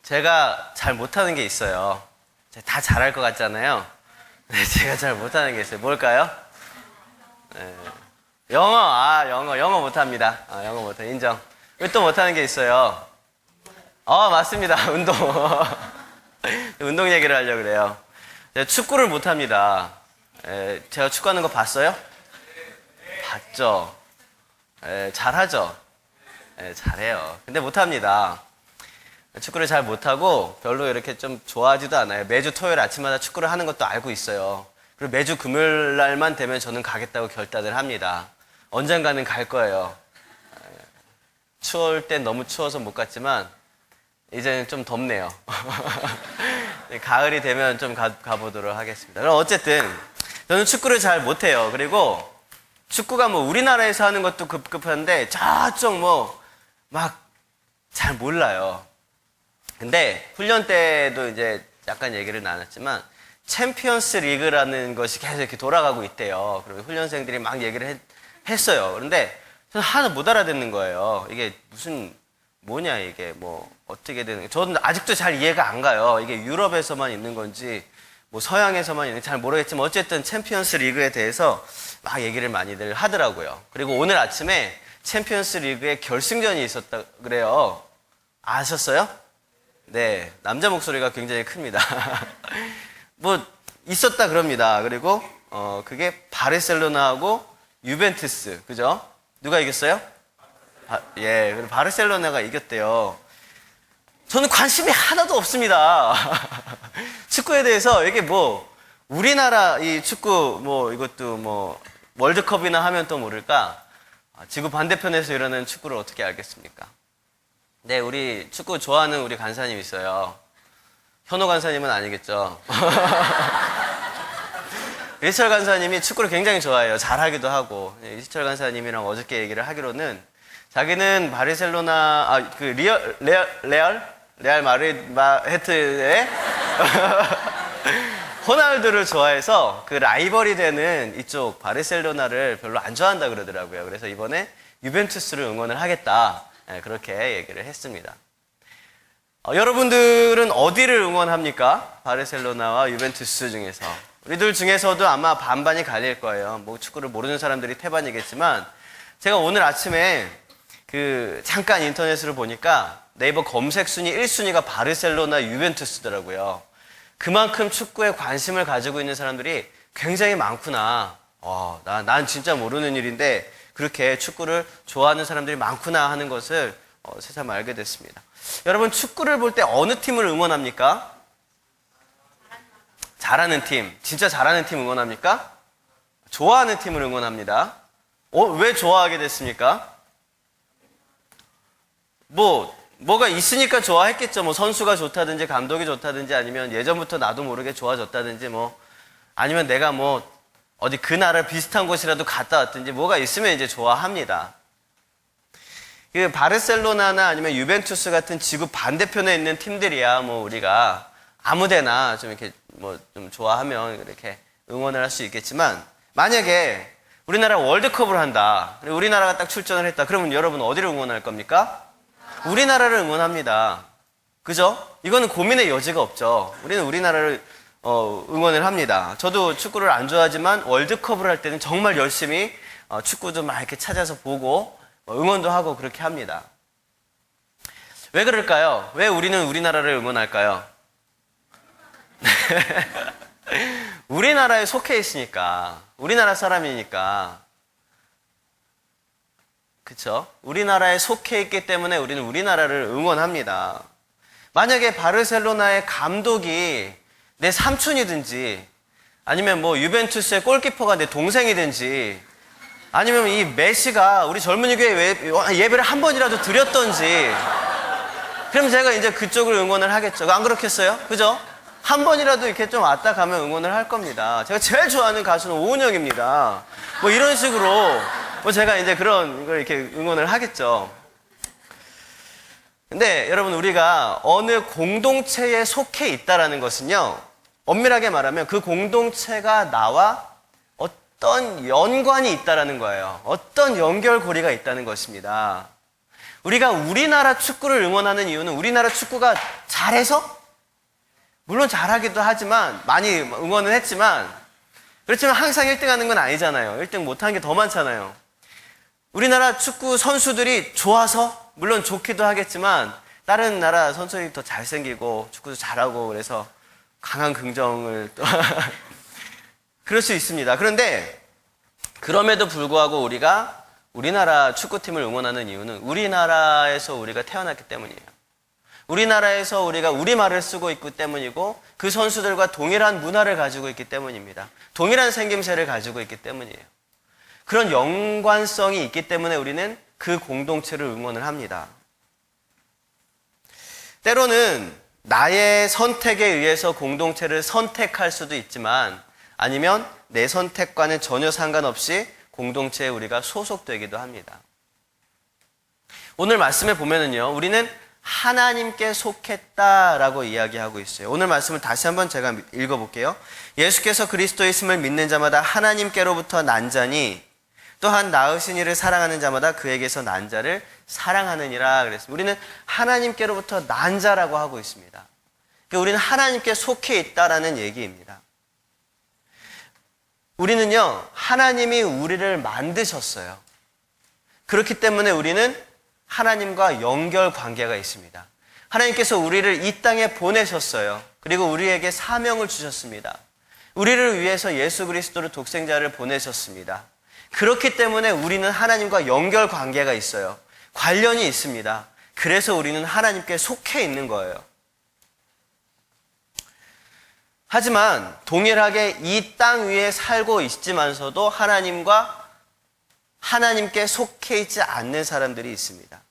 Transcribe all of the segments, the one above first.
제가 잘 못하는 게 있어요. 다 잘할 것 같잖아요. 네, 제가 잘 못하는 게 있어요. 뭘까요? 네. 영어 못합니다. 영어 못해. 인정. 왜 또 못하는 게 있어요? 맞습니다. 운동. 운동 얘기를 하려고 그래요. 제가 축구를 못합니다. 제가 축구하는 거 봤어요? 봤죠. 잘하죠. 잘해요. 근데 못합니다. 축구를 잘 못하고 별로 이렇게 좀 좋아하지도 않아요. 매주 토요일 아침마다 축구를 하는 것도 알고 있어요. 그리고 매주 금요일 날만 되면 저는 가겠다고 결단을 합니다. 언젠가는 갈 거예요. 추울 땐 너무 추워서 못 갔지만 이제는 좀 덥네요. 가을이 되면 좀 가보도록 하겠습니다. 그럼 어쨌든 저는 축구를 잘 못해요. 그리고 축구가 뭐 우리나라에서 하는 것도 급급한데 저쪽 막 잘 몰라요. 근데 훈련 때도 이제 약간 얘기를 나눴지만 챔피언스 리그라는 것이 계속 이렇게 돌아가고 있대요. 그리고 훈련생들이 막 얘기를 했어요. 그런데 저는 하나 못 알아듣는 거예요. 이게 뭐냐 이게 어떻게 되는 거예요. 저는 아직도 잘 이해가 안 가요. 이게 유럽에서만 있는 건지 서양에서만 있는 건지 잘 모르겠지만 어쨌든 챔피언스 리그에 대해서 막 얘기를 많이들 하더라고요. 그리고 오늘 아침에 챔피언스 리그의 결승전이 있었다 그래요. 아셨어요? 네, 남자 목소리가 굉장히 큽니다. 있었다 그럽니다. 그리고 그게 바르셀로나하고 유벤투스, 그죠? 누가 이겼어요? 그리고 바르셀로나가 이겼대요. 저는 관심이 하나도 없습니다. 축구에 대해서 이게 우리나라 이 축구 이것도 월드컵이나 하면 또 모를까? 지구 반대편에서 일어나는 축구를 어떻게 알겠습니까? 네, 우리 축구 좋아하는 우리 간사님 있어요. 현호 간사님은 아니겠죠? 이시철 간사님이 축구를 굉장히 좋아해요. 잘하기도 하고. 이시철 간사님이랑 어저께 얘기를 하기로는 자기는 바르셀로나, 레알 마드리드의 호날두를 좋아해서 그 라이벌이 되는 이쪽 바르셀로나를 별로 안 좋아한다 그러더라고요. 그래서 이번에 유벤투스를 응원을 하겠다. 그렇게 얘기를 했습니다. 여러분들은 어디를 응원합니까? 바르셀로나와 유벤투스 중에서. 우리들 중에서도 아마 반반이 갈릴 거예요. 축구를 모르는 사람들이 태반이겠지만 제가 오늘 아침에 잠깐 인터넷으로 보니까 네이버 검색 순위 1순위가 바르셀로나 유벤투스더라고요. 그만큼 축구에 관심을 가지고 있는 사람들이 굉장히 많구나. 난 진짜 모르는 일인데 그렇게 축구를 좋아하는 사람들이 많구나 하는 것을 새삼 알게 됐습니다. 여러분 축구를 볼 때 어느 팀을 응원합니까? 잘하는 팀. 진짜 잘하는 팀 응원합니까? 좋아하는 팀을 응원합니다. 왜 좋아하게 됐습니까? 뭐가 있으니까 좋아했겠죠. 선수가 좋다든지 감독이 좋다든지 아니면 예전부터 나도 모르게 좋아졌다든지 아니면 내가 어디 그 나라 비슷한 곳이라도 갔다 왔든지 뭐가 있으면 이제 좋아합니다. 바르셀로나나 아니면 유벤투스 같은 지구 반대편에 있는 팀들이야 우리가 아무데나 좀 이렇게 좀 좋아하면 이렇게 응원을 할 수 있겠지만 만약에 우리나라 월드컵을 한다. 우리나라가 딱 출전을 했다. 그러면 여러분 어디를 응원할 겁니까? 우리나라를 응원합니다. 그죠? 이거는 고민의 여지가 없죠. 우리는 우리나라를 응원을 합니다. 저도 축구를 안 좋아하지만 월드컵을 할 때는 정말 열심히 축구도 막 이렇게 찾아서 보고 응원도 하고 그렇게 합니다. 왜 그럴까요? 왜 우리는 우리나라를 응원할까요? 우리나라에 속해 있으니까, 우리나라 사람이니까, 그쵸? 우리나라에 속해 있기 때문에 우리는 우리나라를 응원합니다. 만약에 바르셀로나의 감독이 내 삼촌이든지 아니면 유벤투스의 골키퍼가 내 동생이든지 아니면 이 메시가 우리 젊은이 교회 예배를 한 번이라도 드렸던지 그럼 제가 이제 그쪽을 응원을 하겠죠. 안 그렇겠어요? 그죠? 한 번이라도 이렇게 좀 왔다 가면 응원을 할 겁니다. 제가 제일 좋아하는 가수는 오은영입니다. 이런 식으로 제가 이제 그런 걸 이렇게 응원을 하겠죠. 근데 여러분 우리가 어느 공동체에 속해 있다라는 것은요. 엄밀하게 말하면 그 공동체가 나와 어떤 연관이 있다라는 거예요. 어떤 연결고리가 있다는 것입니다. 우리가 우리나라 축구를 응원하는 이유는 우리나라 축구가 잘해서? 물론 잘하기도 하지만, 많이 응원은 했지만, 그렇지만 항상 1등 하는 건 아니잖아요. 1등 못하는 게 더 많잖아요. 우리나라 축구 선수들이 좋아서, 물론 좋기도 하겠지만, 다른 나라 선수들이 더 잘생기고, 축구도 잘하고, 그래서 강한 긍정을 또, 그럴 수 있습니다. 그런데, 그럼에도 불구하고 우리가 우리나라 축구팀을 응원하는 이유는 우리나라에서 우리가 태어났기 때문이에요. 우리나라에서 우리가 우리말을 쓰고 있기 때문이고 그 선수들과 동일한 문화를 가지고 있기 때문입니다. 동일한 생김새를 가지고 있기 때문이에요. 그런 연관성이 있기 때문에 우리는 그 공동체를 응원을 합니다. 때로는 나의 선택에 의해서 공동체를 선택할 수도 있지만 아니면 내 선택과는 전혀 상관없이 공동체에 우리가 소속되기도 합니다. 오늘 말씀에 보면은요, 우리는 하나님께 속했다라고 이야기하고 있어요. 오늘 말씀을 다시 한번 제가 읽어볼게요. 예수께서 그리스도이심을 믿는 자마다 하나님께로부터 난 자니 또한 낳으신 이를 사랑하는 자마다 그에게서 난 자를 사랑하느니라 그랬습니다. 우리는 하나님께로부터 난 자라고 하고 있습니다. 그러니까 우리는 하나님께 속해 있다라는 얘기입니다. 우리는요, 하나님이 우리를 만드셨어요. 그렇기 때문에 우리는 하나님과 연결 관계가 있습니다. 하나님께서 우리를 이 땅에 보내셨어요. 그리고 우리에게 사명을 주셨습니다. 우리를 위해서 예수 그리스도를 독생자를 보내셨습니다. 그렇기 때문에 우리는 하나님과 연결 관계가 있어요. 관련이 있습니다. 그래서 우리는 하나님께 속해 있는 거예요. 하지만 동일하게 이 땅 위에 살고 있지만서도 하나님께 속해 있지 않는 사람들이 있습니다.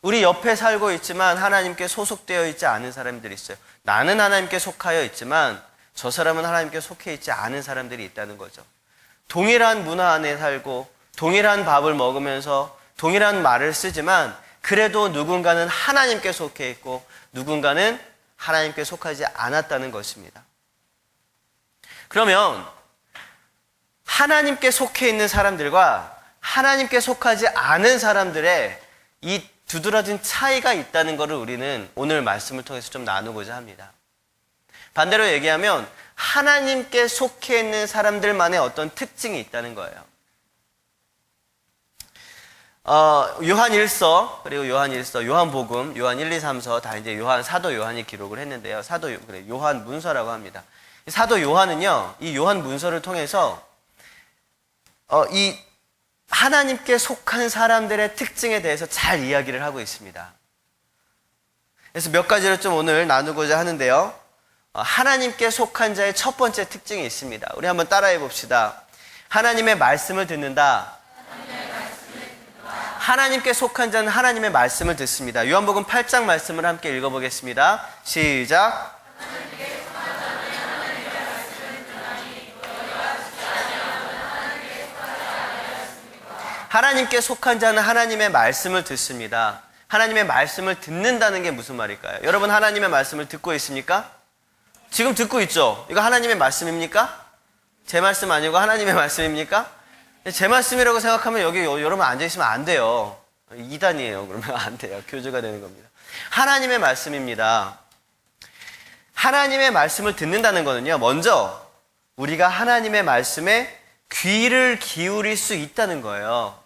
우리 옆에 살고 있지만 하나님께 소속되어 있지 않은 사람들이 있어요. 나는 하나님께 속하여 있지만 저 사람은 하나님께 속해 있지 않은 사람들이 있다는 거죠. 동일한 문화 안에 살고 동일한 밥을 먹으면서 동일한 말을 쓰지만 그래도 누군가는 하나님께 속해 있고 누군가는 하나님께 속하지 않았다는 것입니다. 그러면 하나님께 속해 있는 사람들과 하나님께 속하지 않은 사람들의 이 두드러진 차이가 있다는 것을 우리는 오늘 말씀을 통해서 좀 나누고자 합니다. 반대로 얘기하면 하나님께 속해 있는 사람들만의 어떤 특징이 있다는 거예요. 요한 1서, 그리고 요한 1서, 요한복음, 요한 1, 2, 3서 다 이제 사도 요한이 기록을 했는데요. 요한 문서라고 합니다. 사도 요한은요, 이 요한 문서를 통해서, 이 하나님께 속한 사람들의 특징에 대해서 잘 이야기를 하고 있습니다. 그래서 몇 가지를 좀 오늘 나누고자 하는데요. 하나님께 속한 자의 첫 번째 특징이 있습니다. 우리 한번 따라해 봅시다. 하나님의 말씀을 듣는다. 하나님께 속한 자는 하나님의 말씀을 듣습니다. 요한복음 8장 말씀을 함께 읽어보겠습니다. 시작. 하나님께 속한 자는 하나님의 말씀을 듣습니다. 하나님의 말씀을 듣는다는 게 무슨 말일까요? 여러분 하나님의 말씀을 듣고 있습니까? 지금 듣고 있죠? 이거 하나님의 말씀입니까? 제 말씀 아니고 하나님의 말씀입니까? 제 말씀이라고 생각하면 여기 여러분 앉아있으면 안 돼요. 2단이에요. 그러면 안 돼요. 교주가 되는 겁니다. 하나님의 말씀입니다. 하나님의 말씀을 듣는다는 거는요, 먼저 우리가 하나님의 말씀에 귀를 기울일 수 있다는 거예요.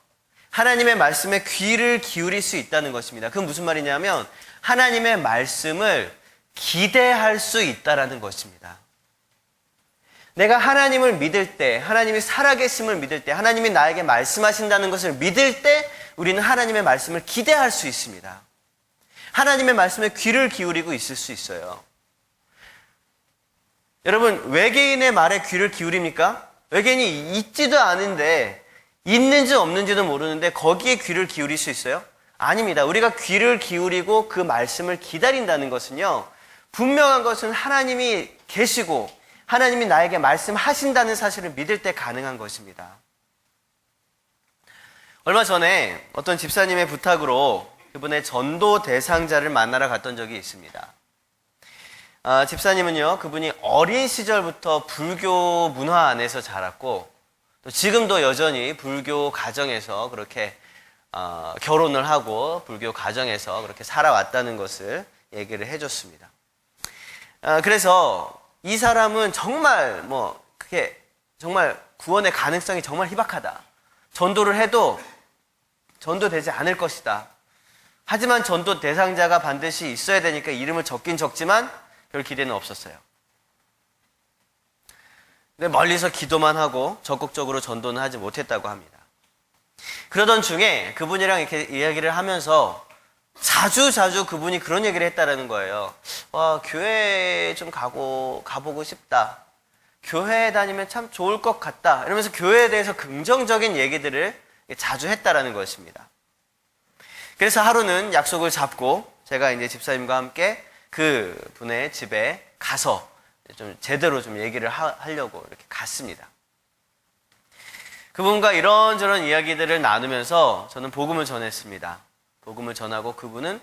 하나님의 말씀에 귀를 기울일 수 있다는 것입니다. 그건 무슨 말이냐면 하나님의 말씀을 기대할 수 있다는 것입니다. 내가 하나님을 믿을 때, 하나님이 살아계심을 믿을 때, 하나님이 나에게 말씀하신다는 것을 믿을 때 우리는 하나님의 말씀을 기대할 수 있습니다. 하나님의 말씀에 귀를 기울이고 있을 수 있어요. 여러분, 외계인의 말에 귀를 기울입니까? 외계인이 있지도 않은데 있는지 없는지도 모르는데 거기에 귀를 기울일 수 있어요? 아닙니다. 우리가 귀를 기울이고 그 말씀을 기다린다는 것은요, 분명한 것은 하나님이 계시고 하나님이 나에게 말씀하신다는 사실을 믿을 때 가능한 것입니다. 얼마 전에 어떤 집사님의 부탁으로 그분의 전도 대상자를 만나러 갔던 적이 있습니다. 집사님은요, 그분이 어린 시절부터 불교 문화 안에서 자랐고 또 지금도 여전히 불교 가정에서 그렇게 결혼을 하고 불교 가정에서 그렇게 살아왔다는 것을 얘기를 해줬습니다. 그래서 이 사람은 정말 그게 정말 구원의 가능성이 정말 희박하다. 전도를 해도 전도되지 않을 것이다. 하지만 전도 대상자가 반드시 있어야 되니까 이름을 적긴 적지만 별 기대는 없었어요. 근데 멀리서 기도만 하고 적극적으로 전도는 하지 못했다고 합니다. 그러던 중에 그분이랑 이렇게 이야기를 하면서 자주 그분이 그런 얘기를 했다라는 거예요. 교회에 좀 가보고 싶다. 교회에 다니면 참 좋을 것 같다. 이러면서 교회에 대해서 긍정적인 얘기들을 자주 했다라는 것입니다. 그래서 하루는 약속을 잡고 제가 이제 집사님과 함께 그 분의 집에 가서 좀 제대로 좀 얘기를 하려고 이렇게 갔습니다. 그분과 이런저런 이야기들을 나누면서 저는 복음을 전했습니다. 복음을 전하고 그분은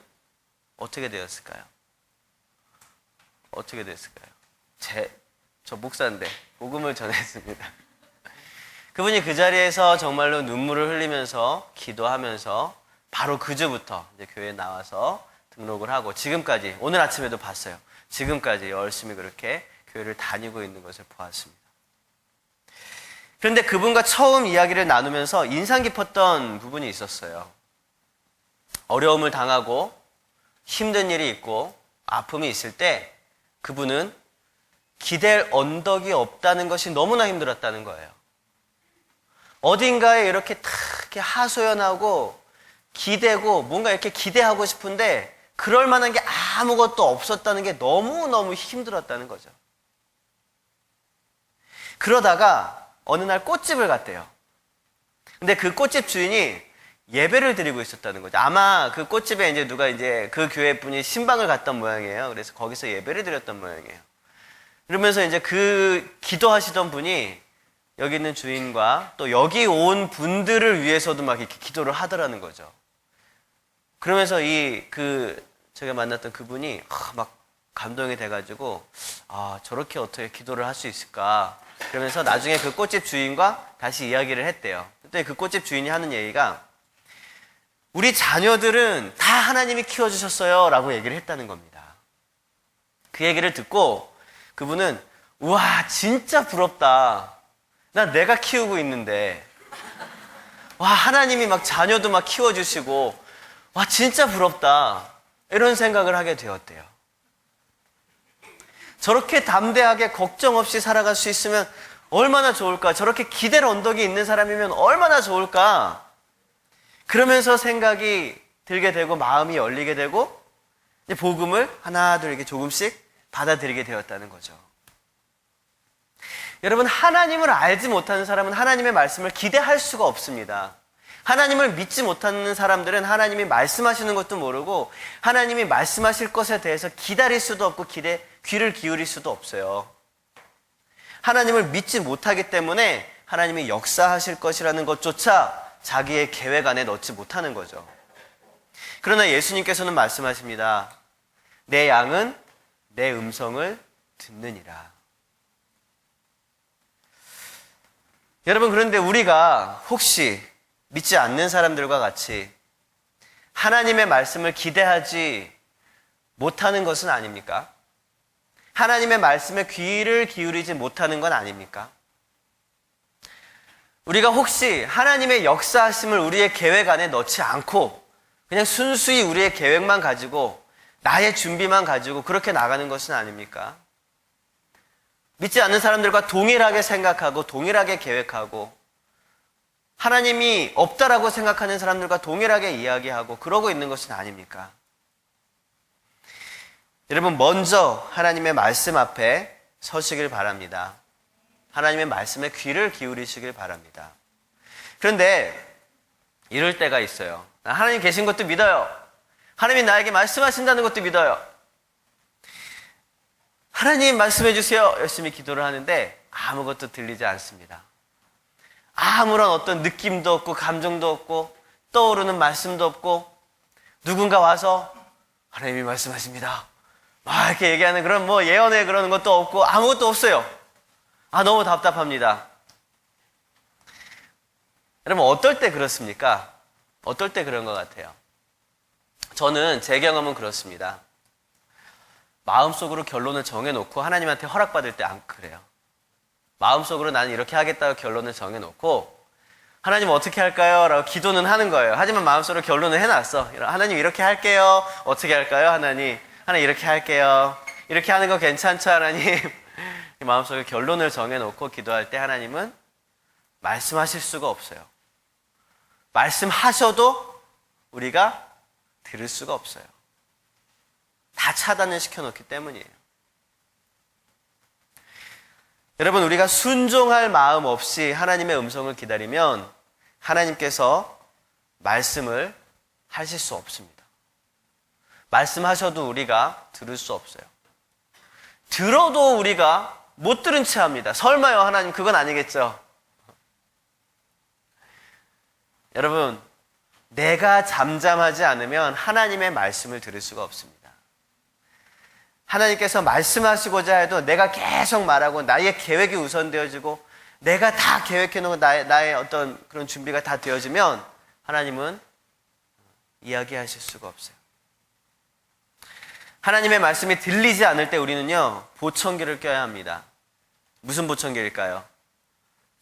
어떻게 되었을까요? 어떻게 됐을까요? 저 목사인데 복음을 전했습니다. 그분이 그 자리에서 정말로 눈물을 흘리면서 기도하면서 바로 그 주부터 이제 교회에 나와서 등록을 하고 지금까지, 오늘 아침에도 봤어요. 지금까지 열심히 그렇게 교회를 다니고 있는 것을 보았습니다. 그런데 그분과 처음 이야기를 나누면서 인상 깊었던 부분이 있었어요. 어려움을 당하고 힘든 일이 있고 아픔이 있을 때 그분은 기댈 언덕이 없다는 것이 너무나 힘들었다는 거예요. 어딘가에 이렇게 탁 이렇게 하소연하고 기대고 뭔가 이렇게 기대하고 싶은데 그럴 만한 게 아무것도 없었다는 게 너무너무 힘들었다는 거죠. 그러다가 어느 날 꽃집을 갔대요. 근데 그 꽃집 주인이 예배를 드리고 있었다는 거죠. 아마 그 꽃집에 이제 누가 이제 그 교회 분이 신방을 갔던 모양이에요. 그래서 거기서 예배를 드렸던 모양이에요. 그러면서 이제 그 기도하시던 분이 여기 있는 주인과 또 여기 온 분들을 위해서도 막 이렇게 기도를 하더라는 거죠. 그러면서 제가 만났던 그분이 막 감동이 돼가지고 저렇게 어떻게 기도를 할 수 있을까. 그러면서 나중에 그 꽃집 주인과 다시 이야기를 했대요. 그때 그 꽃집 주인이 하는 얘기가 우리 자녀들은 다 하나님이 키워주셨어요 라고 얘기를 했다는 겁니다. 그 얘기를 듣고 그분은 우와 진짜 부럽다. 나 내가 키우고 있는데 와 하나님이 막 자녀도 막 키워주시고 와 진짜 부럽다. 이런 생각을 하게 되었대요. 저렇게 담대하게 걱정 없이 살아갈 수 있으면 얼마나 좋을까. 저렇게 기댈 언덕이 있는 사람이면 얼마나 좋을까. 그러면서 생각이 들게 되고 마음이 열리게 되고 복음을 하나둘 이렇게 조금씩 받아들이게 되었다는 거죠. 여러분 하나님을 알지 못하는 사람은 하나님의 말씀을 기대할 수가 없습니다. 하나님을 믿지 못하는 사람들은 하나님이 말씀하시는 것도 모르고 하나님이 말씀하실 것에 대해서 기다릴 수도 없고 귀를 기울일 수도 없어요. 하나님을 믿지 못하기 때문에 하나님이 역사하실 것이라는 것조차 자기의 계획 안에 넣지 못하는 거죠. 그러나 예수님께서는 말씀하십니다. 내 양은 내 음성을 듣느니라. 여러분 그런데 우리가 혹시 믿지 않는 사람들과 같이 하나님의 말씀을 기대하지 못하는 것은 아닙니까? 하나님의 말씀에 귀를 기울이지 못하는 건 아닙니까? 우리가 혹시 하나님의 역사하심을 우리의 계획 안에 넣지 않고 그냥 순수히 우리의 계획만 가지고 나의 준비만 가지고 그렇게 나가는 것은 아닙니까? 믿지 않는 사람들과 동일하게 생각하고 동일하게 계획하고 하나님이 없다라고 생각하는 사람들과 동일하게 이야기하고 그러고 있는 것은 아닙니까? 여러분 먼저 하나님의 말씀 앞에 서시길 바랍니다. 하나님의 말씀에 귀를 기울이시길 바랍니다. 그런데 이럴 때가 있어요. 하나님 계신 것도 믿어요. 하나님이 나에게 말씀하신다는 것도 믿어요. 하나님 말씀해 주세요. 열심히 기도를 하는데 아무것도 들리지 않습니다. 아무런 어떤 느낌도 없고 감정도 없고 떠오르는 말씀도 없고 누군가 와서 하나님이 말씀하십니다. 막 이렇게 얘기하는 그런 예언에 그러는 것도 없고 아무것도 없어요. 너무 답답합니다. 여러분 어떨 때 그렇습니까? 어떨 때 그런 것 같아요? 저는 제 경험은 그렇습니다. 마음속으로 결론을 정해놓고 하나님한테 허락받을 때 안 그래요. 마음속으로 나는 이렇게 하겠다고 결론을 정해놓고 하나님 어떻게 할까요? 라고 기도는 하는 거예요. 하지만 마음속으로 결론을 해놨어. 하나님 이렇게 할게요. 어떻게 할까요? 하나님 이렇게 할게요. 이렇게 하는 거 괜찮죠? 하나님. 마음속에 결론을 정해놓고 기도할 때 하나님은 말씀하실 수가 없어요. 말씀하셔도 우리가 들을 수가 없어요. 다 차단을 시켜놓기 때문이에요. 여러분, 우리가 순종할 마음 없이 하나님의 음성을 기다리면 하나님께서 말씀을 하실 수 없습니다. 말씀하셔도 우리가 들을 수 없어요. 들어도 우리가 못 들은 채 합니다. 설마요, 하나님 그건 아니겠죠? 여러분, 내가 잠잠하지 않으면 하나님의 말씀을 들을 수가 없습니다. 하나님께서 말씀하시고자 해도 내가 계속 말하고 나의 계획이 우선되어지고 내가 다 계획해놓고 나의 어떤 그런 준비가 다 되어지면 하나님은 이야기하실 수가 없어요. 하나님의 말씀이 들리지 않을 때 우리는요, 보청기를 껴야 합니다. 무슨 보청기일까요?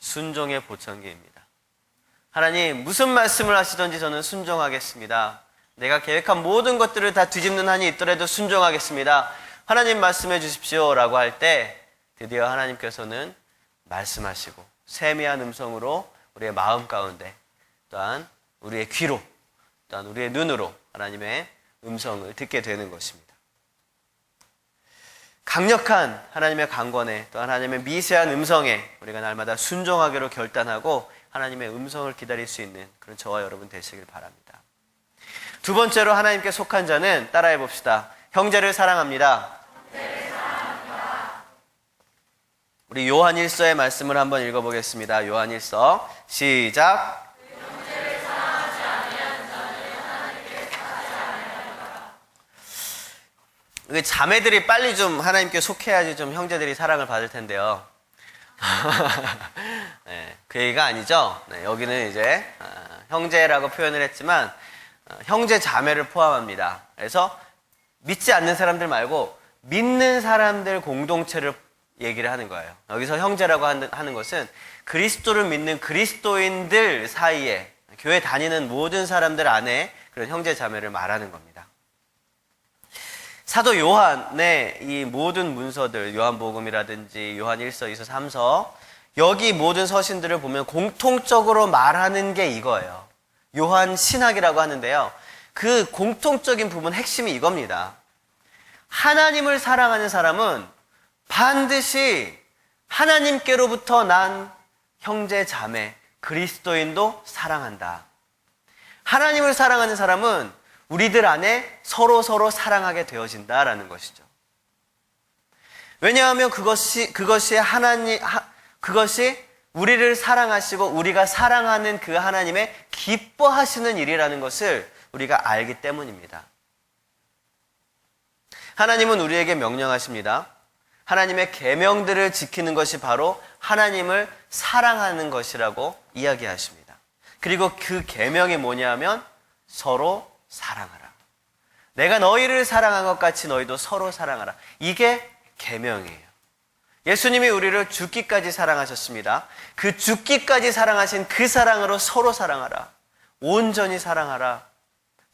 순종의 보청기입니다. 하나님, 무슨 말씀을 하시든지 저는 순종하겠습니다. 내가 계획한 모든 것들을 다 뒤집는 한이 있더라도 순종하겠습니다. 하나님 말씀해 주십시오 라고 할 때 드디어 하나님께서는 말씀하시고 세미한 음성으로 우리의 마음 가운데 또한 우리의 귀로 또한 우리의 눈으로 하나님의 음성을 듣게 되는 것입니다. 강력한 하나님의 강권에 또 하나님의 미세한 음성에 우리가 날마다 순종하기로 결단하고 하나님의 음성을 기다릴 수 있는 그런 저와 여러분 되시길 바랍니다. 두 번째로 하나님께 속한 자는 따라해 봅시다. 형제를 사랑합니다. 우리 요한 1서의 말씀을 한번 읽어보겠습니다. 요한 1서 시작. 형제를 사랑하지 아니하는 자는 하나님께 속하지 아니하리라. 자매들이 빨리 좀 하나님께 속해야지 좀 형제들이 사랑을 받을 텐데요. 네, 그 얘기가 아니죠. 네, 여기는 이제 형제라고 표현을 했지만 형제 자매를 포함합니다. 그래서 믿지 않는 사람들 말고 믿는 사람들 공동체를 얘기를 하는 거예요. 여기서 형제라고 하는 것은 그리스도를 믿는 그리스도인들 사이에 교회 다니는 모든 사람들 안에 그런 형제 자매를 말하는 겁니다. 사도 요한의 이 모든 문서들, 요한복음이라든지 요한 1서, 2서, 3서 여기 모든 서신들을 보면 공통적으로 말하는 게 이거예요. 요한 신학이라고 하는데요. 그 공통적인 부분 핵심이 이겁니다. 하나님을 사랑하는 사람은 반드시 하나님께로부터 난 형제 자매 그리스도인도 사랑한다. 하나님을 사랑하는 사람은 우리들 안에 서로 사랑하게 되어진다라는 것이죠. 왜냐하면 그것이 우리를 사랑하시고 우리가 사랑하는 그 하나님의 기뻐하시는 일이라는 것을 우리가 알기 때문입니다. 하나님은 우리에게 명령하십니다. 하나님의 계명들을 지키는 것이 바로 하나님을 사랑하는 것이라고 이야기하십니다. 그리고 그 계명이 뭐냐면 서로 사랑하라. 내가 너희를 사랑한 것 같이 너희도 서로 사랑하라. 이게 계명이에요. 예수님이 우리를 죽기까지 사랑하셨습니다. 그 죽기까지 사랑하신 그 사랑으로 서로 사랑하라. 온전히 사랑하라.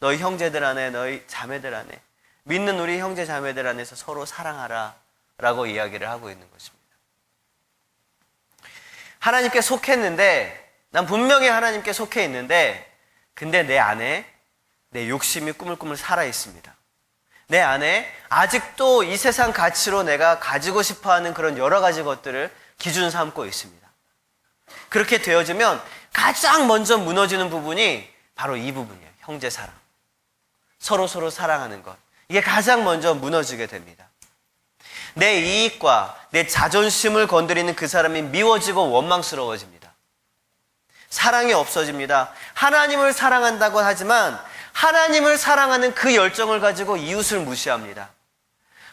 너희 형제들 안에, 너희 자매들 안에, 믿는 우리 형제 자매들 안에서 서로 사랑하라 라고 이야기를 하고 있는 것입니다. 하나님께 속했는데, 난 분명히 하나님께 속해 있는데, 근데 내 안에 내 욕심이 꾸물꾸물 살아 있습니다. 내 안에 아직도 이 세상 가치로 내가 가지고 싶어하는 그런 여러 가지 것들을 기준 삼고 있습니다. 그렇게 되어지면 가장 먼저 무너지는 부분이 바로 이 부분이에요. 형제 사랑. 서로 사랑하는 것. 이게 가장 먼저 무너지게 됩니다. 내 이익과 내 자존심을 건드리는 그 사람이 미워지고 원망스러워집니다. 사랑이 없어집니다. 하나님을 사랑한다고 하지만 하나님을 사랑하는 그 열정을 가지고 이웃을 무시합니다.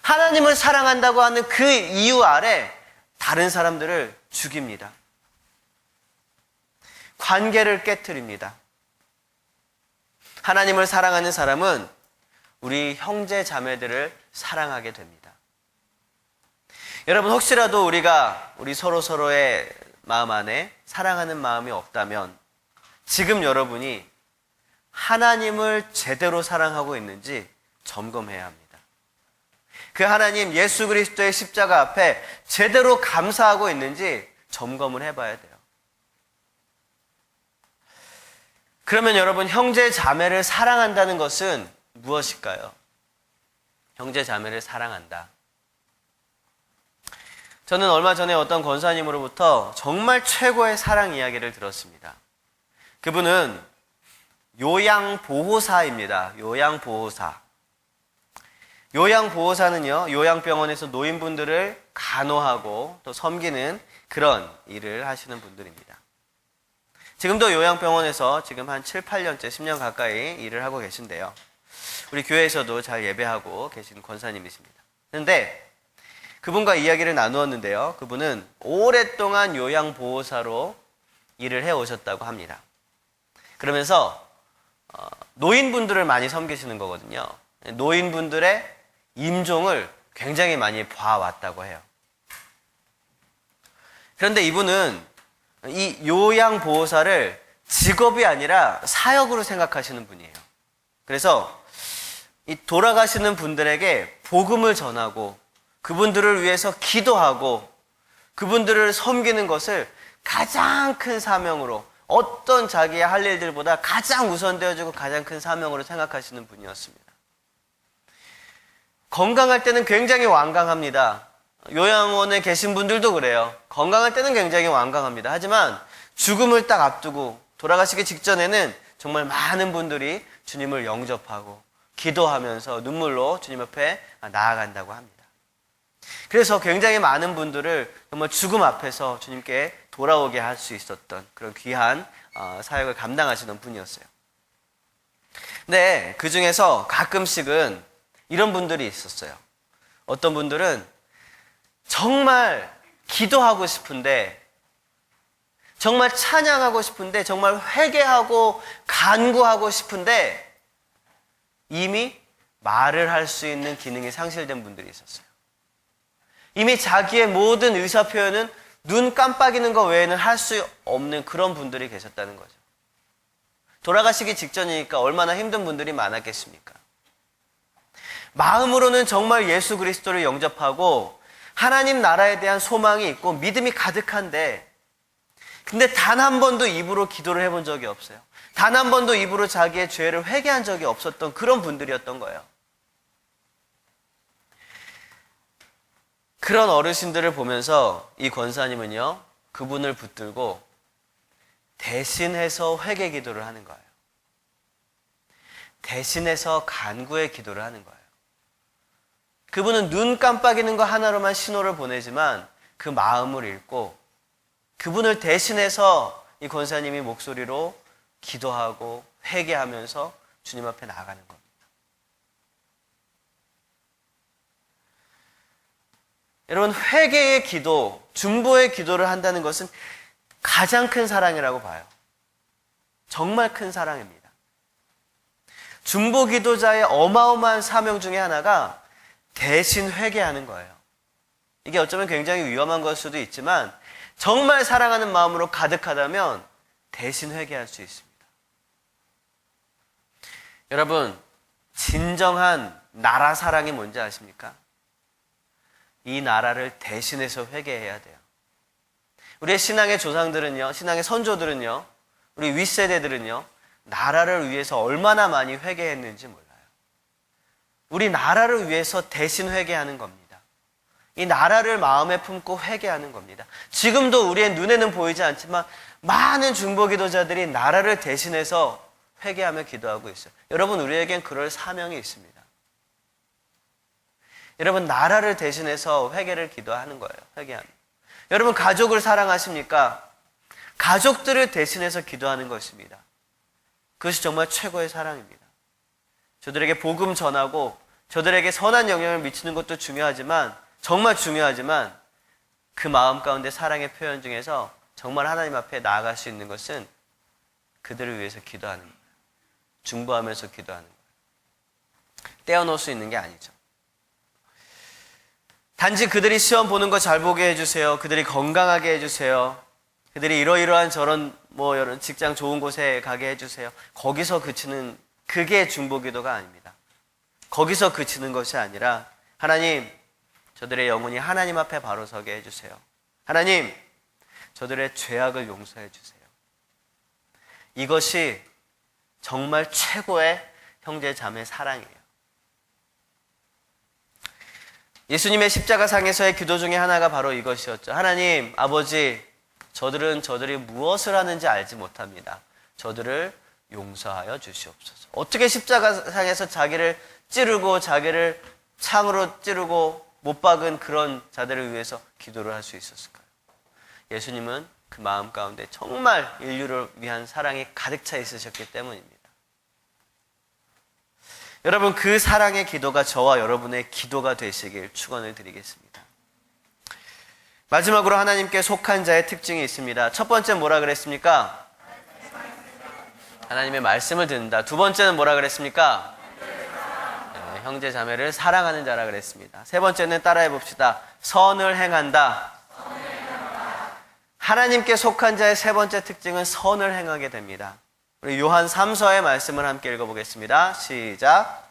하나님을 사랑한다고 하는 그 이유 아래 다른 사람들을 죽입니다. 관계를 깨트립니다. 하나님을 사랑하는 사람은 우리 형제 자매들을 사랑하게 됩니다. 여러분, 혹시라도 우리 서로의 마음 안에 사랑하는 마음이 없다면 지금 여러분이 하나님을 제대로 사랑하고 있는지 점검해야 합니다. 그 하나님 예수 그리스도의 십자가 앞에 제대로 감사하고 있는지 점검을 해봐야 돼요. 그러면 여러분, 형제 자매를 사랑한다는 것은 무엇일까요? 형제 자매를 사랑한다. 저는 얼마 전에 어떤 권사님으로부터 정말 최고의 사랑 이야기를 들었습니다. 그분은 요양보호사입니다. 요양보호사. 요양보호사는요, 요양병원에서 노인분들을 간호하고 또 섬기는 그런 일을 하시는 분들입니다. 지금도 요양병원에서 지금 한 7, 8년째, 10년 가까이 일을 하고 계신데요. 우리 교회에서도 잘 예배하고 계신 권사님이십니다. 그런데 그분과 이야기를 나누었는데요. 그분은 오랫동안 요양보호사로 일을 해오셨다고 합니다. 그러면서 노인분들을 많이 섬기시는 거거든요. 노인분들의 임종을 굉장히 많이 봐왔다고 해요. 그런데 이분은 이 요양보호사를 직업이 아니라 사역으로 생각하시는 분이에요. 그래서 이 돌아가시는 분들에게 복음을 전하고 그분들을 위해서 기도하고 그분들을 섬기는 것을 가장 큰 사명으로, 어떤 자기의 할 일들보다 가장 우선되어지고 가장 큰 사명으로 생각하시는 분이었습니다. 건강할 때는 굉장히 완강합니다. 요양원에 계신 분들도 그래요. 건강할 때는 굉장히 완강합니다. 하지만 죽음을 딱 앞두고 돌아가시기 직전에는 정말 많은 분들이 주님을 영접하고 기도하면서 눈물로 주님 앞에 나아간다고 합니다. 그래서 굉장히 많은 분들을 정말 죽음 앞에서 주님께 돌아오게 할 수 있었던 그런 귀한 사역을 감당하시는 분이었어요. 근데 그 중에서 가끔씩은 이런 분들이 있었어요. 어떤 분들은 정말 기도하고 싶은데, 정말 찬양하고 싶은데, 정말 회개하고 간구하고 싶은데 이미 말을 할 수 있는 기능이 상실된 분들이 있었어요. 이미 자기의 모든 의사 표현은 눈 깜빡이는 것 외에는 할 수 없는 그런 분들이 계셨다는 거죠. 돌아가시기 직전이니까 얼마나 힘든 분들이 많았겠습니까? 마음으로는 정말 예수 그리스도를 영접하고 하나님 나라에 대한 소망이 있고 믿음이 가득한데, 근데 단 한 번도 입으로 기도를 해본 적이 없어요. 단 한 번도 입으로 자기의 죄를 회개한 적이 없었던 그런 분들이었던 거예요. 그런 어르신들을 보면서 이 권사님은요, 그분을 붙들고 대신해서 회개 기도를 하는 거예요. 대신해서 간구의 기도를 하는 거예요. 그분은 눈 깜빡이는 거 하나로만 신호를 보내지만 그 마음을 읽고 그분을 대신해서 이 권사님이 목소리로 기도하고 회개하면서 주님 앞에 나아가는 겁니다. 여러분, 회개의 기도, 중보의 기도를 한다는 것은 가장 큰 사랑이라고 봐요. 정말 큰 사랑입니다. 중보 기도자의 어마어마한 사명 중에 하나가 대신 회개하는 거예요. 이게 어쩌면 굉장히 위험한 걸 수도 있지만 정말 사랑하는 마음으로 가득하다면 대신 회개할 수 있습니다. 여러분, 진정한 나라 사랑이 뭔지 아십니까? 이 나라를 대신해서 회개해야 돼요. 우리의 신앙의 조상들은요, 신앙의 선조들은요, 우리 윗세대들은요, 나라를 위해서 얼마나 많이 회개했는지 몰라요. 우리 나라를 위해서 대신 회개하는 겁니다. 이 나라를 마음에 품고 회개하는 겁니다. 지금도 우리의 눈에는 보이지 않지만 많은 중보기도자들이 나라를 대신해서 회개하며 기도하고 있어요. 여러분, 우리에겐 그럴 사명이 있습니다. 여러분, 나라를 대신해서 회개를 기도하는 거예요. 회개하는. 여러분, 가족을 사랑하십니까? 가족들을 대신해서 기도하는 것입니다. 그것이 정말 최고의 사랑입니다. 저들에게 복음 전하고 저들에게 선한 영향을 미치는 것도 중요하지만, 정말 중요하지만, 그 마음 가운데 사랑의 표현 중에서 정말 하나님 앞에 나아갈 수 있는 것은 그들을 위해서 기도하는 거예요. 중보하면서 기도하는 거예요. 떼어놓을 수 있는 게 아니죠. 단지 그들이 시험 보는 거 잘 보게 해주세요. 그들이 건강하게 해주세요. 그들이 이러이러한 저런 이런 직장 좋은 곳에 가게 해주세요. 거기서 그치는 그게 중보기도가 아닙니다. 거기서 그치는 것이 아니라 하나님, 저들의 영혼이 하나님 앞에 바로 서게 해주세요. 하나님, 저들의 죄악을 용서해 주세요. 이것이 정말 최고의 형제 자매 사랑이에요. 예수님의 십자가상에서의 기도 중에 하나가 바로 이것이었죠. 하나님, 아버지, 저들이 무엇을 하는지 알지 못합니다. 저들을 용서하여 주시옵소서. 어떻게 십자가상에서 자기를 찌르고 자기를 창으로 찌르고 못 박은 그런 자들을 위해서 기도를 할 수 있었을까요? 예수님은 그 마음 가운데 정말 인류를 위한 사랑이 가득 차 있으셨기 때문입니다. 여러분, 그 사랑의 기도가 저와 여러분의 기도가 되시길 축원을 드리겠습니다. 마지막으로 하나님께 속한 자의 특징이 있습니다. 첫 번째 뭐라 그랬습니까? 하나님의 말씀을 듣는다. 두 번째는 뭐라 그랬습니까? 네, 형제 자매를 사랑하는 자라 그랬습니다. 세 번째는 따라해 봅시다. 선을 행한다. 하나님께 속한 자의 세 번째 특징은 선을 행하게 됩니다. 우리 요한 3서의 말씀을 함께 읽어보겠습니다. 시작.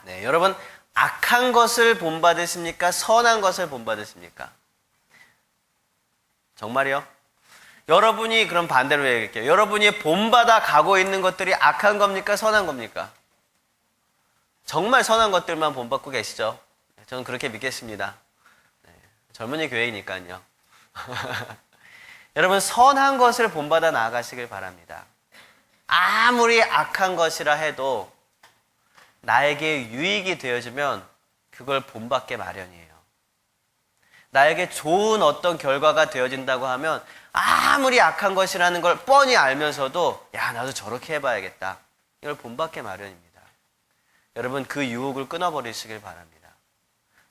네, 여러분, 악한 것을 본받으십니까? 선한 것을 본받으십니까? 정말이요? 여러분이 그럼 반대로 얘기할게요. 여러분이 본받아 가고 있는 것들이 악한 겁니까? 선한 겁니까? 정말 선한 것들만 본받고 계시죠? 저는 그렇게 믿겠습니다. 네, 젊은이 교회이니까요. 여러분, 선한 것을 본받아 나아가시길 바랍니다. 아무리 악한 것이라 해도 나에게 유익이 되어지면 그걸 본받게 마련이에요. 나에게 좋은 어떤 결과가 되어진다고 하면 아무리 악한 것이라는 걸 뻔히 알면서도 야, 나도 저렇게 해봐야겠다. 이걸 본받게 마련입니다. 여러분, 그 유혹을 끊어버리시길 바랍니다.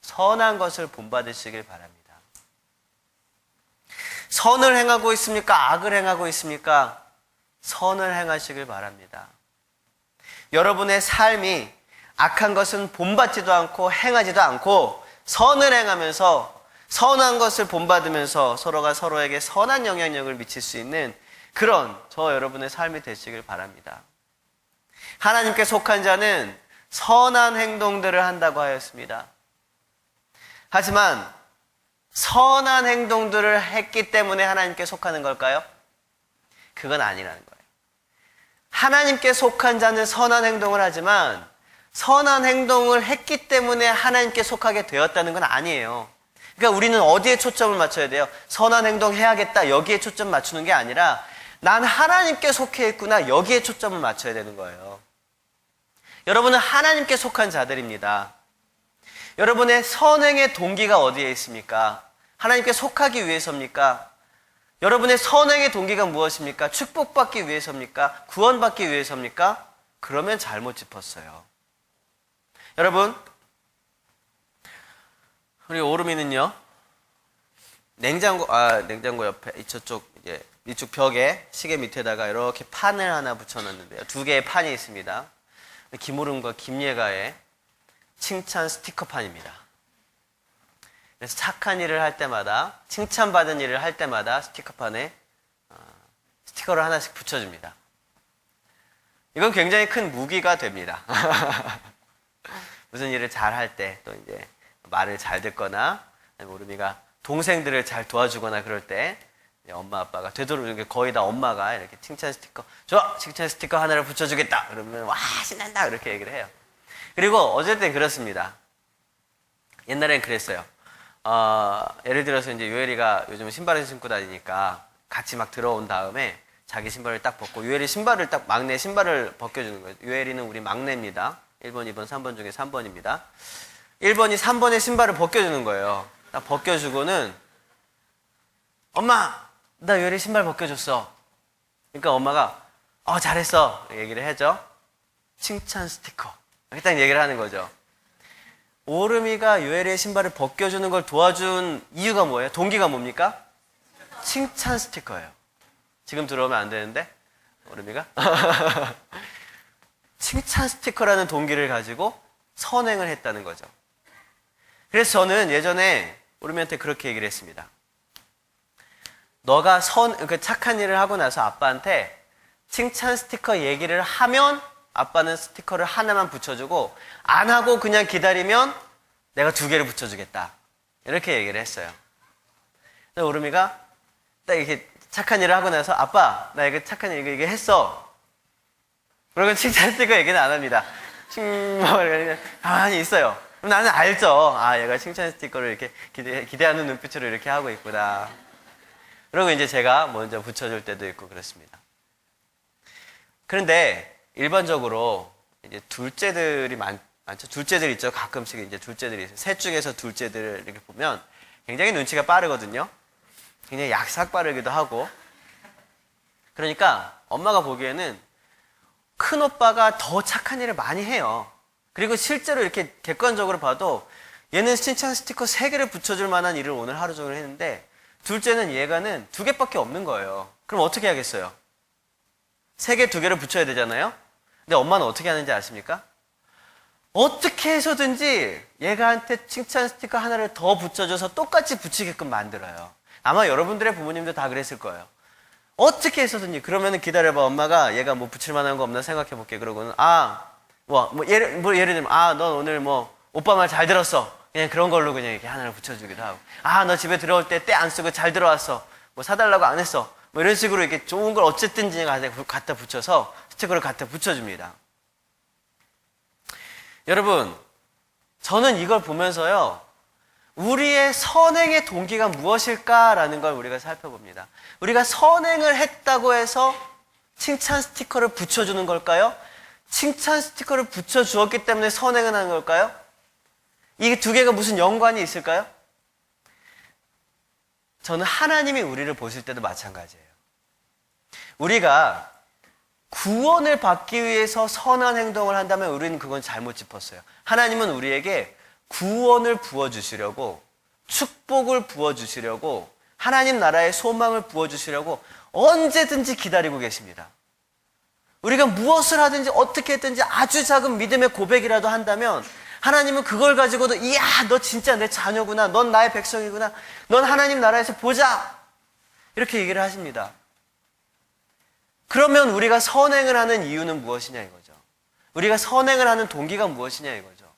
선한 것을 본받으시길 바랍니다. 선을 행하고 있습니까? 악을 행하고 있습니까? 선을 행하시길 바랍니다. 여러분의 삶이 악한 것은 본받지도 않고 행하지도 않고 선을 행하면서 선한 것을 본받으면서 서로가 서로에게 선한 영향력을 미칠 수 있는 그런 여러분의 삶이 되시길 바랍니다. 하나님께 속한 자는 선한 행동들을 한다고 하였습니다. 하지만 선한 행동들을 했기 때문에 하나님께 속하는 걸까요? 그건 아니라는 거예요. 하나님께 속한 자는 선한 행동을 하지만 선한 행동을 했기 때문에 하나님께 속하게 되었다는 건 아니에요. 그러니까 우리는 어디에 초점을 맞춰야 돼요? 선한 행동 해야겠다, 여기에 초점 맞추는 게 아니라 난 하나님께 속해 있구나, 여기에 초점을 맞춰야 되는 거예요. 여러분은 하나님께 속한 자들입니다. 여러분의 선행의 동기가 어디에 있습니까? 하나님께 속하기 위해서입니까? 여러분의 선행의 동기가 무엇입니까? 축복받기 위해서입니까? 구원받기 위해서입니까? 그러면 잘못 짚었어요. 여러분, 우리 오르미는요, 냉장고 옆에 이쪽 벽에 시계 밑에다가 이렇게 판을 하나 붙여놨는데요. 두 개의 판이 있습니다. 김오름과 김예가의 칭찬 스티커판입니다. 그래서 착한 일을 할 때마다, 칭찬받은 일을 할 때마다 스티커판에 스티커를 하나씩 붙여줍니다. 이건 굉장히 큰 무기가 됩니다. 무슨 일을 잘 할 때, 또 이제 말을 잘 듣거나, 오름이가 동생들을 잘 도와주거나 그럴 때, 엄마 아빠가 되도록 거의 다 엄마가 이렇게 칭찬 스티커, 좋아! 칭찬 스티커 하나를 붙여주겠다! 그러면 와, 신난다! 이렇게 얘기를 해요. 그리고 어쩔 땐 그렇습니다. 옛날엔 그랬어요. 예를 들어서 이제 요엘이가 요즘 신발을 신고 다니니까 같이 막 들어온 다음에 자기 신발을 딱 벗고 요엘이 신발을 딱 막내 신발을 벗겨주는 거예요. 요엘이는 우리 막내입니다. 1번, 2번, 3번 중에 3번입니다. 1번이 3번의 신발을 벗겨주는 거예요. 딱 벗겨주고는 엄마! 나 요엘이 신발 벗겨줬어. 그러니까 엄마가 잘했어. 얘기를 해줘. 칭찬 스티커. 이렇게 딱 얘기를 하는 거죠. 오름이가 요엘의 신발을 벗겨주는 걸 도와준 이유가 뭐예요? 동기가 뭡니까? 칭찬 스티커예요. 지금 들어오면 안 되는데 오름이가 칭찬 스티커라는 동기를 가지고 선행을 했다는 거죠. 그래서 저는 예전에 오름이한테 그렇게 얘기를 했습니다. 너가 착한 일을 하고 나서 아빠한테 칭찬 스티커 얘기를 하면 아빠는 스티커를 하나만 붙여주고 안 하고 그냥 기다리면 내가 2개를 붙여주겠다. 이렇게 얘기를 했어요. 그래서 오름이가 딱 이렇게 착한 일을 하고 나서 아빠 나 이거 착한 일 이거 했어. 그러고 칭찬 스티커 얘기는 안 합니다. 가만히 있어요. 그럼 나는 알죠. 아 얘가 칭찬 스티커를 이렇게 기대하는 눈빛으로 이렇게 하고 있구나. 그리고 이제 제가 먼저 붙여줄 때도 있고 그렇습니다. 그런데 일반적으로 이제 둘째들이 많죠. 둘째들 있죠. 가끔씩 이제 둘째들이 있어요. 셋 중에서 둘째들을 이렇게 보면 굉장히 눈치가 빠르거든요. 굉장히 약삭 빠르기도 하고. 그러니까 엄마가 보기에는 큰 오빠가 더 착한 일을 많이 해요. 그리고 실제로 이렇게 객관적으로 봐도 얘는 칭찬 스티커 3개를 붙여줄 만한 일을 오늘 하루 종일 했는데 둘째는 얘가는 2개밖에 없는 거예요. 그럼 어떻게 하겠어요? 3개 2개를 붙여야 되잖아요. 근데 엄마는 어떻게 하는지 아십니까? 어떻게 해서든지 얘가한테 칭찬 스티커 하나를 더 붙여줘서 똑같이 붙이게끔 만들어요. 아마 여러분들의 부모님도 다 그랬을 거예요. 어떻게 해서든지 그러면은 기다려봐 엄마가 얘가 뭐 붙일 만한 거 없나 생각해 볼게. 그러고는 예를 들면 넌 오늘 뭐 오빠 말 잘 들었어. 그냥 그런 걸로 그냥 이렇게 하나를 붙여주기도 하고 너 집에 들어올 때 때 안 쓰고 잘 들어왔어. 뭐 사달라고 안 했어. 뭐 이런 식으로 이렇게 좋은 걸 어쨌든지 갖다 붙여서 스티커를 갖다 붙여줍니다. 여러분, 저는 이걸 보면서요, 우리의 선행의 동기가 무엇일까라는 걸 우리가 살펴봅니다. 우리가 선행을 했다고 해서 칭찬 스티커를 붙여주는 걸까요? 칭찬 스티커를 붙여주었기 때문에 선행을 하는 걸까요? 이게 2개가 무슨 연관이 있을까요? 저는 하나님이 우리를 보실 때도 마찬가지예요. 우리가 구원을 받기 위해서 선한 행동을 한다면 우리는 그건 잘못 짚었어요. 하나님은 우리에게 구원을 부어주시려고, 축복을 부어주시려고, 하나님 나라의 소망을 부어주시려고 언제든지 기다리고 계십니다. 우리가 무엇을 하든지 어떻게 했든지 아주 작은 믿음의 고백이라도 한다면 하나님은 그걸 가지고도 이야 너 진짜 내 자녀구나. 넌 나의 백성이구나. 넌 하나님 나라에서 보자. 이렇게 얘기를 하십니다. 그러면 우리가 선행을 하는 이유는 무엇이냐 이거죠. 우리가 선행을 하는 동기가 무엇이냐 이거죠.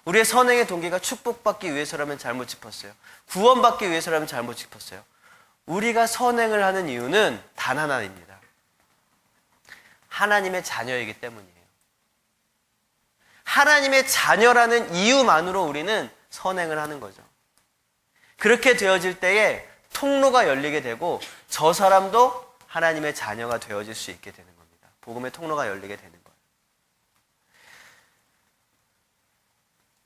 우리의 선행의 동기가 축복받기 위해서라면 잘못 짚었어요. 구원받기 위해서라면 잘못 짚었어요. 우리가 선행을 하는 이유는 단 하나입니다. 하나님의 자녀이기 때문이에요. 하나님의 자녀라는 이유만으로 우리는 선행을 하는 거죠. 그렇게 되어질 때에 통로가 열리게 되고 저 사람도 하나님의 자녀가 되어질 수 있게 되는 겁니다. 복음의 통로가 열리게 되는 거예요.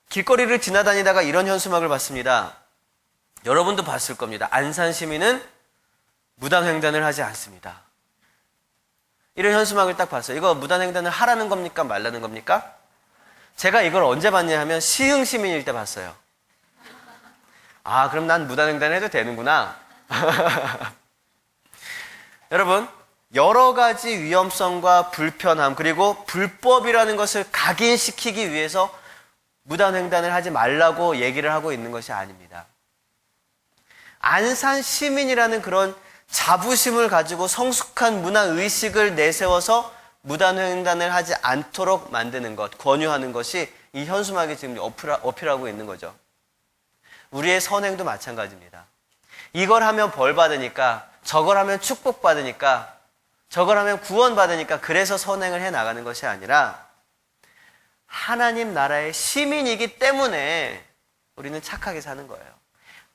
길거리를 지나다니다가 이런 현수막을 봤습니다. 여러분도 봤을 겁니다. 안산 시민은 무단횡단을 하지 않습니다. 이런 현수막을 딱 봤어요. 이거 무단횡단을 하라는 겁니까? 말라는 겁니까? 제가 이걸 언제 봤냐 하면 시흥 시민일 때 봤어요. 그럼 난 무단횡단 해도 되는구나. 여러분, 여러 가지 위험성과 불편함 그리고 불법이라는 것을 각인시키기 위해서 무단횡단을 하지 말라고 얘기를 하고 있는 것이 아닙니다. 안산 시민이라는 그런 자부심을 가지고 성숙한 문화의식을 내세워서 무단횡단을 하지 않도록 만드는 것, 권유하는 것이 이 현수막이 지금 어필하고 있는 거죠. 우리의 선행도 마찬가지입니다. 이걸 하면 벌 받으니까, 저걸 하면 축복 받으니까, 저걸 하면 구원 받으니까 그래서 선행을 해 나가는 것이 아니라 하나님 나라의 시민이기 때문에 우리는 착하게 사는 거예요.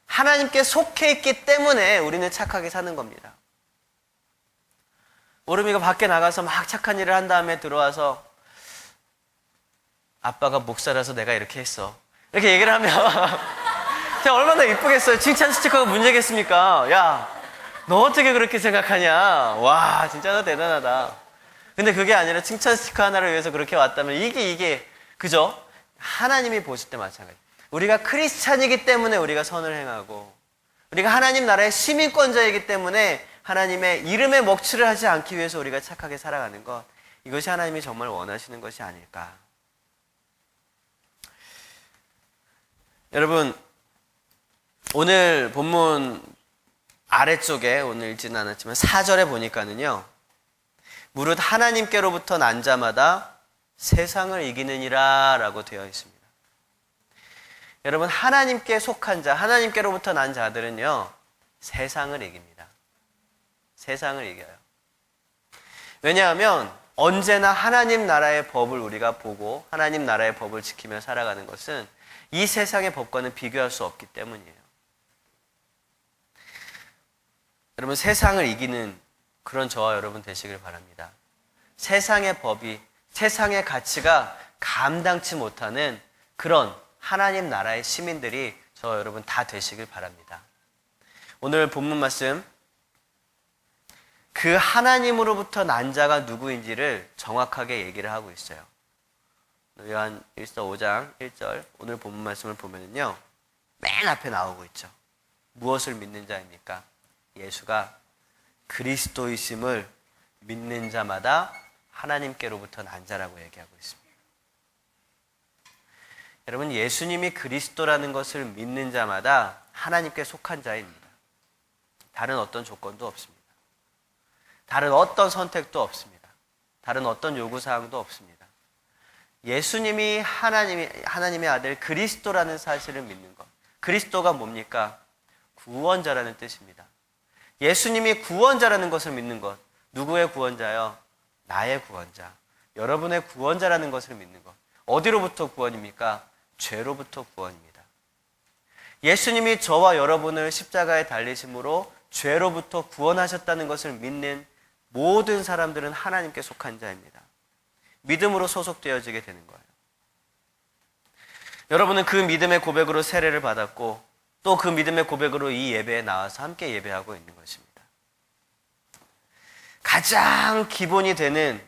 하나님께 속해 있기 때문에 우리는 착하게 사는 겁니다. 오름이가 밖에 나가서 막 착한 일을 한 다음에 들어와서 아빠가 목사라서 내가 이렇게 했어. 이렇게 얘기를 하면 제가 얼마나 이쁘겠어요. 칭찬 스티커가 문제겠습니까? 야, 너 어떻게 그렇게 생각하냐? 와, 진짜 너 대단하다. 근데 그게 아니라 칭찬 스티커 하나를 위해서 그렇게 왔다면 이게 그죠? 하나님이 보실 때 마찬가지. 우리가 크리스찬이기 때문에 우리가 선을 행하고 우리가 하나님 나라의 시민권자이기 때문에 하나님의 이름에 먹칠을 하지 않기 위해서 우리가 착하게 살아가는 것, 이것이 하나님이 정말 원하시는 것이 아닐까. 여러분, 오늘 본문 아래쪽에, 오늘 읽지는 않았지만 4절에 보니까는요, 무릇 하나님께로부터 난 자마다 세상을 이기느니라 라고 되어 있습니다. 여러분, 하나님께 속한 자, 하나님께로부터 난 자들은요, 세상을 이깁니다. 세상을 이겨요. 왜냐하면 언제나 하나님 나라의 법을 우리가 보고 하나님 나라의 법을 지키며 살아가는 것은 이 세상의 법과는 비교할 수 없기 때문이에요. 여러분, 세상을 이기는 그런 저와 여러분 되시길 바랍니다. 세상의 법이, 세상의 가치가 감당치 못하는 그런 하나님 나라의 시민들이 저와 여러분 다 되시길 바랍니다. 오늘 본문 말씀, 그 하나님으로부터 난 자가 누구인지를 정확하게 얘기를 하고 있어요. 요한 1서 5장 1절 오늘 본문 말씀을 보면요, 맨 앞에 나오고 있죠. 무엇을 믿는 자입니까? 예수가 그리스도이심을 믿는 자마다 하나님께로부터 난 자라고 얘기하고 있습니다. 여러분, 예수님이 그리스도라는 것을 믿는 자마다 하나님께 속한 자입니다. 다른 어떤 조건도 없습니다. 다른 어떤 선택도 없습니다. 다른 어떤 요구사항도 없습니다. 예수님이 하나님의 아들 그리스도라는 사실을 믿는 것. 그리스도가 뭡니까? 구원자라는 뜻입니다. 예수님이 구원자라는 것을 믿는 것. 누구의 구원자요? 나의 구원자. 여러분의 구원자라는 것을 믿는 것. 어디로부터 구원입니까? 죄로부터 구원입니다. 예수님이 저와 여러분을 십자가에 달리심으로 죄로부터 구원하셨다는 것을 믿는 모든 사람들은 하나님께 속한 자입니다. 믿음으로 소속되어지게 되는 거예요. 여러분은 그 믿음의 고백으로 세례를 받았고 또 그 믿음의 고백으로 이 예배에 나와서 함께 예배하고 있는 것입니다. 가장 기본이 되는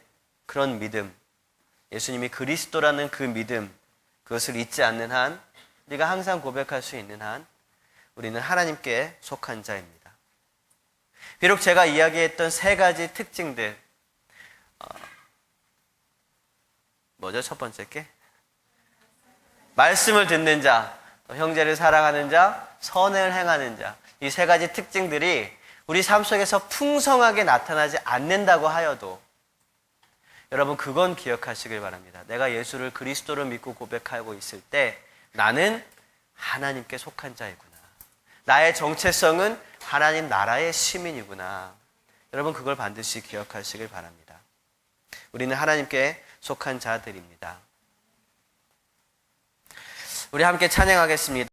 그런 믿음, 예수님이 그리스도라는 그 믿음, 그것을 잊지 않는 한, 우리가 항상 고백할 수 있는 한 우리는 하나님께 속한 자입니다. 비록 제가 이야기했던 세 가지 특징들, 뭐죠? 첫 번째 게? 말씀을 듣는 자, 형제를 사랑하는 자, 선을 행하는 자. 이 세 가지 특징들이 우리 삶 속에서 풍성하게 나타나지 않는다고 하여도 여러분, 그건 기억하시길 바랍니다. 내가 예수를 그리스도로 믿고 고백하고 있을 때 나는 하나님께 속한 자이구나. 나의 정체성은 하나님 나라의 시민이구나. 여러분, 그걸 반드시 기억하시길 바랍니다. 우리는 하나님께 속한 자들입니다. 우리 함께 찬양하겠습니다.